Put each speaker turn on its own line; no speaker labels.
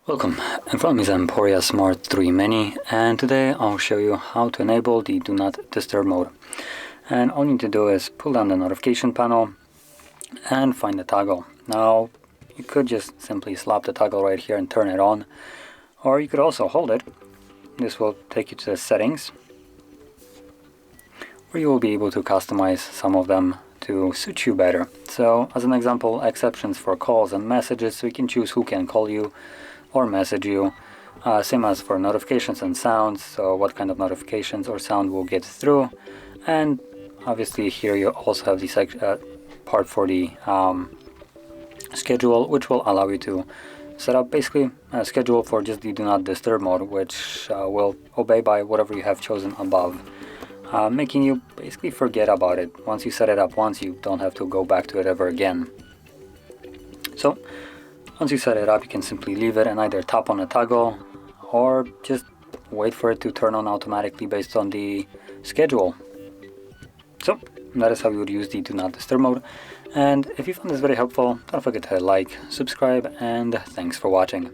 Welcome, in front of me is EMPORIA Smart 3 Mini, and today I'll show you how to enable the Do Not Disturb mode. And all you need to do is pull down the notification panel and find the toggle. Now, you could just simply slap the toggle right here and turn it on, or you could also hold it. This will take you to the settings, where you will be able to customize some of them to suit you better. So, as an example, exceptions for calls and messages, so you can choose who can call you or message you. Same as for notifications and sounds, so what kind of notifications or sound will get through. And obviously here you also have the part for the schedule, which will allow you to set up basically a schedule for just the Do Not Disturb mode, which will obey by whatever you have chosen above, making you basically forget about it. Once you set it up once, you don't have to go back to it ever again. So once you set it up, you can simply leave it and either tap on the toggle or just wait for it to turn on automatically based on the schedule. So that is how you would use the Do Not Disturb mode. And if you found this very helpful, don't forget to like, subscribe, and thanks for watching.